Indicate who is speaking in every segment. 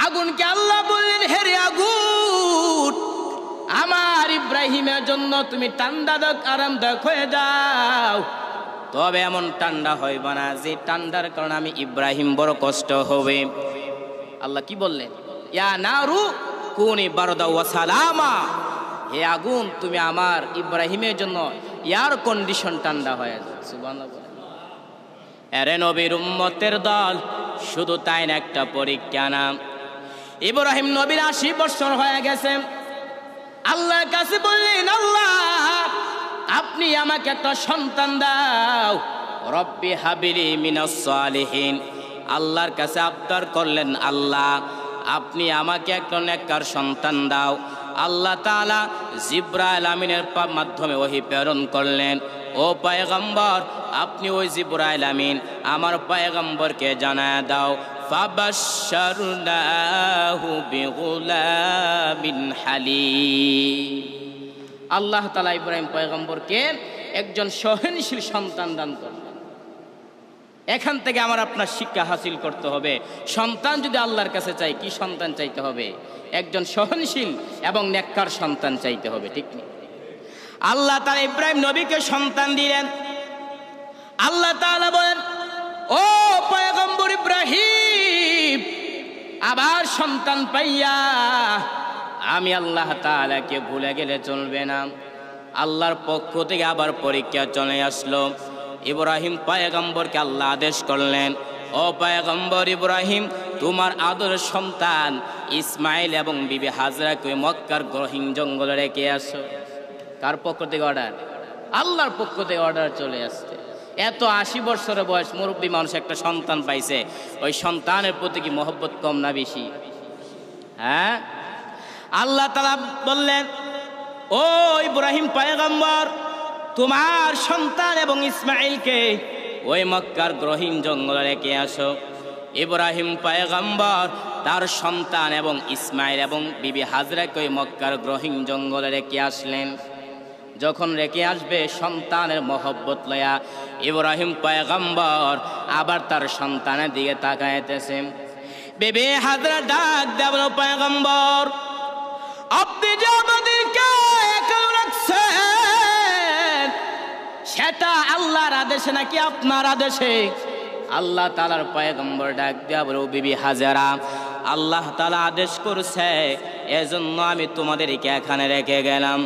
Speaker 1: আগুনকে আল্লাহ বললেন, হেরে আগুন, আমার ইব্রাহিমের জন্য তুমি ঠান্ডাদায়ক আরামদায়ক হয়ে যাও, তবে এমন ঠান্ডা হইবে না যে ঠান্ডার কারণে আমি ইব্রাহিম বড় কষ্ট হবে। আল্লাহ কি বললেন? ইয়া নারু কুনি বারদা ওয়া সালামা, হে আগুন তুমি আমার ইব্রাহিমের জন্য এয়ার কন্ডিশন ঠান্ডা হয়ে যাও। সুবহানাল্লাহ। এরে নবীর উম্মতের দল, শুধু তাই না, একটা পরীক্ষা না। ইব্রাহিম নবীর 80 বছর হয়ে গেছে। আল্লাহর কাছে বললেন, আল্লাহ আপনি আমাকে একটা সন্তান দাও, রব্বি হাবিলি মিনাস সালিহিন। আল্লাহর কাছে আবদার করলেন, আল্লাহ আপনি আমাকে একটা নেককার সন্তান দাও। আল্লাহ তাআলা জিবরাইল আমিনের মাধ্যমে ওহী প্রেরণ করলেন, ও পয়গম্বর আপনি ওই জিবরাইল আমিন আমার পয়গম্বরকে জানায় দাও, ফাবাশশারনাহু বিগুলামিন হালিম। আল্লাহ তাআলা ইব্রাহিম পয়গম্বরকে একজন সহনশীল সন্তান দান করলেন। এখান থেকে আমার আপনার শিক্ষা হাসিল করতে হবে, সন্তান যদি আল্লাহর কাছে চাই, কি সন্তান চাইতে হবে? একজন সহনশীল এবং নেককার সন্তান চাইতে হবে, ঠিক না? আল্লাহ তাআলা ইব্রাহিম নবীকে সন্তান দিলেন। আল্লাহ তাআলা বলেন, ও পয়গম্বর ইব্রাহিম, আবার সন্তান পাইয়া আমি আল্লাহ তাআলাকে ভুলে গেলে চলবে না। আল্লাহর পক্ষ থেকে আবার পরীক্ষা চলে আসলো। ইব্রাহিম পয়গম্বরকে আল্লাহ আদেশ করলেন, ও পয়গম্বর ইব্রাহিম, তোমার আদরের সন্তান ইসমাইল এবং বিবি হাজরাকে মক্কার গহীন জঙ্গলে রেখে আসো। কার পক্ষ থেকে অর্ডার? আল্লাহর পক্ষ থেকে অর্ডার চলে আসছে। এত 80 বছরের বয়স মুরব্বী মানুষ একটা সন্তান পাইছে, ওই সন্তানের প্রতি কি মহব্বত কম না বেশি? হ্যাঁ। আল্লাহ তাআলা বললেন, ও ইব্রাহিম পয়গম্বর, তোমার সন্তান এবং ইসমাইলকে ওই মক্কার গহীন জঙ্গলে রেখে আসো। ইব্রাহিম পয়গম্বর তার সন্তান এবং ইসমাইল এবং বিবি হাজরাকে ওই মক্কার গহীন জঙ্গলে রেখে আসলেন। যখন রেখে আসবে সন্তানের মহব্বত লয়া, ইব্রাহিম পয়গম্বর আবার তার সন্তানের দিকে তাকাইতেছেন। বিবি হাজরা ডাক দেবল, পয়গম্বর আপনি যে আমাদেরকে একা রাখছেন, সেটা আল্লাহর আদেশে নাকি আপনার আদেশে? আল্লাহ তাআলার পয়গম্বর ডাক দিয়া বলে, বিবি হাজরা, আল্লাহ তাআলা আদেশ করছে, এজন্য আমি তোমাদেরকে এখানে রেখে গেলাম।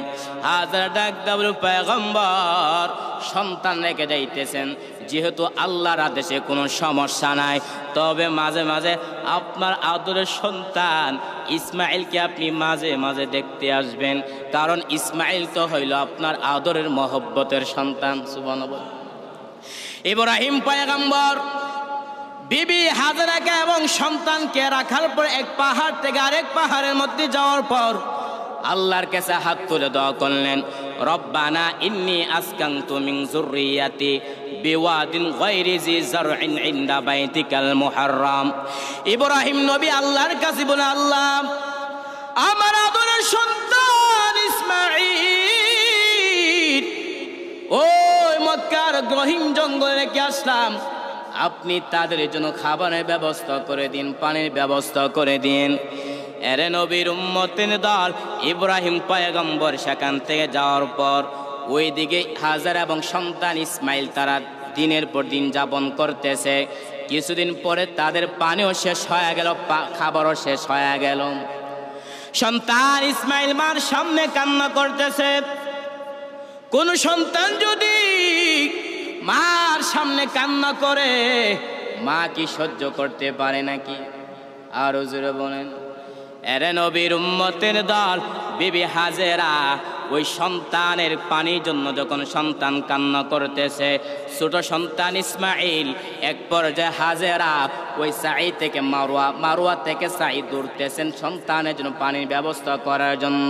Speaker 1: হাজরা ডাক দিয়া বলে, পয়গম্বর সন্তান রেখে যাইতেছেন, যেহেতু আল্লাহর আদেশে কোনো সমস্যা নাই, তবে মাঝে মাঝে আপনার আদরের সন্তান ইসমাইলকে আপনি মাঝে মাঝে দেখতে আসবেন, কারণ ইসমাইল তো হইল আপনার আদরের মহব্বতের সন্তান। সুবহানাল্লাহ। ইব্রাহিম পয়গম্বর বিবি হাজরাকে এবং সন্তানকে রাখার পর এক পাহাড় থেকে আরেক পাহাড়ের মধ্যে যাওয়ার পর আল্লাহর কাছে হাত তুলে দোয়া করলেন, রব্বানা ইন্নী আসকানতু মিন যুররিয়াতি বিওয়াদিন গায়রি জি যারইন ইনদা বাইতিকাল মুহাররাম। ইব্রাহিম নবী আল্লাহর কাছে বলে, আল্লাহ আমার আদরের সন্তান ইসমাঈল ওই মক্কার গহীন জঙ্গলে রেখে আসলাম, আপনি তাদের জন্য খাবারের ব্যবস্থা করে দিন, পানির ব্যবস্থা করে দিন। এরে নবীর উম্মতের দল, ইব্রাহিম পয়গম্বর সেখান থেকে যাওয়ার পর ওইদিকে হাজার এবং সন্তান ইসমাইল তারা দিনের পর দিন যাপন করতেছে। কিছুদিন পরে তাদের পানিও শেষ হয়ে গেল, খাবারও শেষ হয়ে গেল। সন্তান ইসমাইল মার সামনে কান্না করতেছে। কোন সন্তান যদি মার সামনে কান্না করে, মা কি সহ্য করতে পারে নাকি? আরো জোরে বলেন। এরে নবীর উম্মতের দল, বিবি হাজেরা ওই সন্তানের পানির জন্য যখন সন্তান কান্না করতেছে, ছোট সন্তান ইসমাইল এক পর্যায়ে হাজেরা ওই সাই থেকে মারুয়া থেকে সাই দৌড়তেছেন সন্তানের জন্য পানির ব্যবস্থা করার জন্য।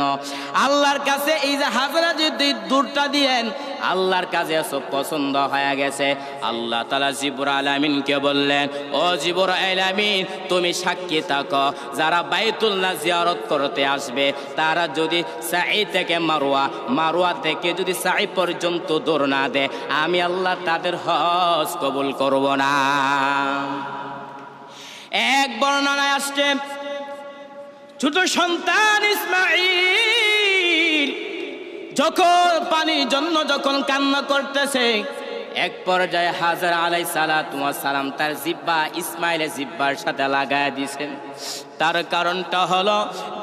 Speaker 1: আল্লাহর কাছে এই যে হাজেরা যদি দূরটা দিয়েন, আল্লাহর কাছে সব পছন্দ হয়ে গেছে। আল্লাহ তাআলা জিবরাইল আমিনকে বললেন, ও জিবরাইল আমিন, তুমি সাক্ষী থাকো, যারা বাইতুল্লাহ জিয়ারত করতে আসবে তারা যদি সাই থেকে মারুয়া থেকে যদি সাই পর্যন্ত দৌড় না দেয়, আমি আল্লাহ তাদের হজ কবুল করব না। এক বর্ণনায় আসছে ছোট সন্তান ইসমাঈল যখন পানির জন্য যখন কান্না করতেছে, এক পর্যায়ে হাজরা আলাইহিস সালাতু ওয়াস সালাম তার জিহ্বা ইসমাঈলের জিহ্বার সাথে লাগায় দিয়েছেন। তার কারণটা হলো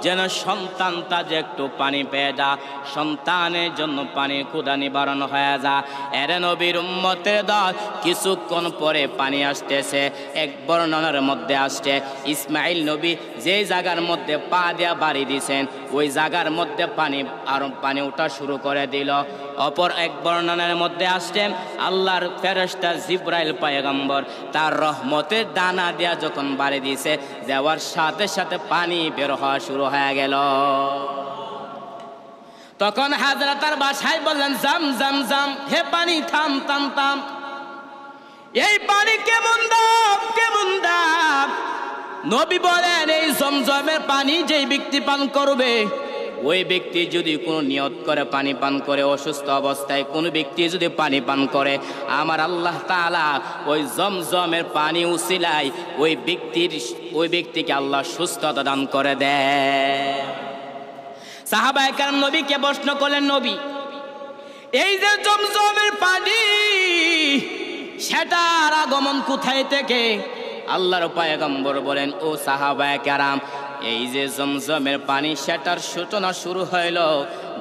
Speaker 1: যেন সন্তানটা যে একটু পানি পেয়ে যা, সন্তানের জন্য পানির ক্ষুধা নিবারণ হয়ে যা। এর নবীর উম্মতের দল কিছুক্ষণ পরে পানি আসতেছে। এক বর্ণনার মধ্যে আসছে ইসমাঈল নবী যে জায়গার মধ্যে পা দিয়া বাড়ি দিয়েছেন ওই জায়গার মধ্যে পানি ওঠা শুরু করে দিল। অপর এক বর্ণনার মধ্যে আসছেন আল্লাহর ফেরেশতা জিবরাইল পয়গম্বর তার রহমতের দানা দেয়া যখন বাড়ি দিয়েছে, দেওয়ার সাথে সাথে পানি বের হওয়া শুরু হয়ে গেল। তখন হাজরা তার বাসায় বললেন, জাম জাম জাম, হে পানি থাম থাম থাম, এই পানি কেমন দাম কেমন দাম। নবী বলেন, এই জমজমের পানি যেই ব্যক্তি পান করবে, ওই ব্যক্তি যদি কোনো নিয়ত করে পানি পান করে, অসুস্থ অবস্থায় কোনো ব্যক্তি যদি পানি পান করে, আমার আল্লাহ তাআলা ওই জমজমের পানি উসিলায় ওই ব্যক্তিকে আল্লাহ সুস্থতা দান করে দেয়। সাহাবায়ে কেরাম নবীকে প্রশ্ন করলেন, নবী এই যে জমজমের পানি সেটার আগমন কোথায় থেকে? আল্লাহর পয়গম্বর বলেন, ও সাহাবায়ে কেরাম, এই যে জমজমের পানি সেটার সূচনা শুরু হইল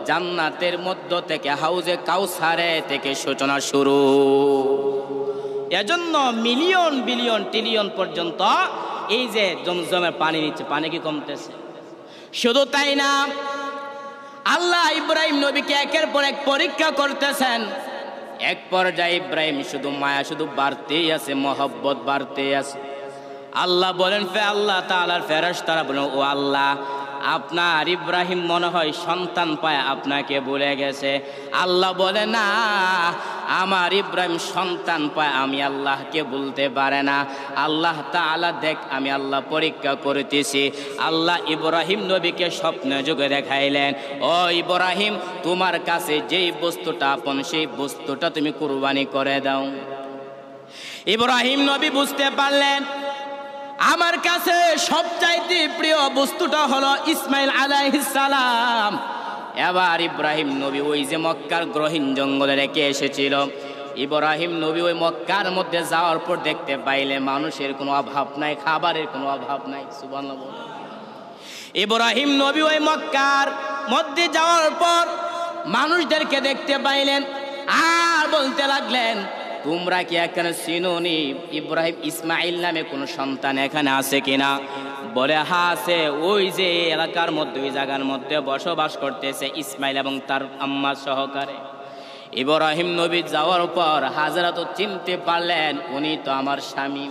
Speaker 1: জান্নাতের মধ্য থেকে, হাউজে কাউসারে থেকে সূচনা শুরু। এজন্য মিলিয়ন বিলিয়ন ট্রিলিয়ন পর্যন্ত এই যে জমজমের পানি নিচ্ছে, পানি কি কমতেছে? শুধু তাই না, আল্লাহ ইব্রাহিম নবীকে একের পর এক পরীক্ষা করতেছেন। এক পর্যায়ে ইব্রাহিম শুধু মায়া শুধু বাড়তেই আছে, মহব্বত বাড়তেই আছে। আল্লাহ বলেন, আল্লাহ তাআলার ফেরেশতারা বলেন, ও আল্লাহ, আপনার ইব্রাহিম মনে হয় সন্তান পায় আপনাকে ভুলে গেছে। আল্লাহ বলে, না, আমার ইব্রাহিম সন্তান পায় আমি আল্লাহকে বলতে পারে না। আল্লাহ তাআলা দেখ, আমি আল্লাহ পরীক্ষা করতেছি। আল্লাহ ইব্রাহিম নবীকে স্বপ্নে যুগে দেখাইলেন, ও ইব্রাহিম, তোমার কাছে যেই বস্তুটা আপন সেই বস্তুটা তুমি কুরবানি করে দাও। ইব্রাহিম নবী বুঝতে পারলেন আমার কাছে সবচাইতে প্রিয় বস্তুটা হলো ইসমাঈল আলাইহিস সালাম। এবার ইব্রাহিম নবী ওই যে মক্কার গহীন জঙ্গলে রেখে এসেছিল, ইব্রাহিম নবী ওই মক্কার মধ্যে যাওয়ার পর দেখতে পাইলে মানুষের কোনো অভাব নাই, খাবারের কোনো অভাব নাই। সুবহানাল্লাহ। ইব্রাহিম নবী ওই মক্কার মধ্যে যাওয়ার পর মানুষদেরকে দেখতে পাইলেন আর বলতে লাগলেন, তোমরা কি এখানে চিনোনি ইব্রাহিম ইসমাঈল নামে কোনো সন্তান এখানে আছে কিনা? বলে, হ্যাঁ আছে, ওই যে এলাকার মধ্যে ওই জায়গার মধ্যে বসবাস করতেছে ইসমাঈল এবং তার আম্মা সহকারে। ইব্রাহিম নবী যাওয়ার পর হাজরা তো চিনতে পারলেন উনি তো আমার স্বামী,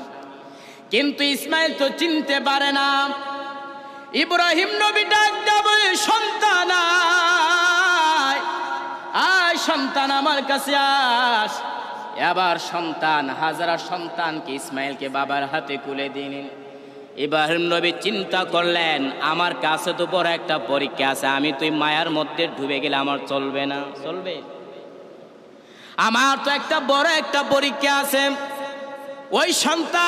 Speaker 1: কিন্তু ইসমাঈল তো চিনতে পারে না। ইব্রাহিম নবী ডাক দেয়া বলে, সন্তান আয়, সন্তান আমার কাছে আস। এবার সন্তান হাজরা সন্তানকে ইসমাঈলকে বাবার হাতে তুলে দিলেন। ইব্রাহিম নবী চিন্তা করলেন, আমার কাছে তো বড় একটা পরীক্ষা আছে, আমি তুই মায়ার মধ্যে ডুবে গেলে আমার চলবে না। চলবে? আমার তো একটা বড় একটা পরীক্ষা আছে। ওই সন্তান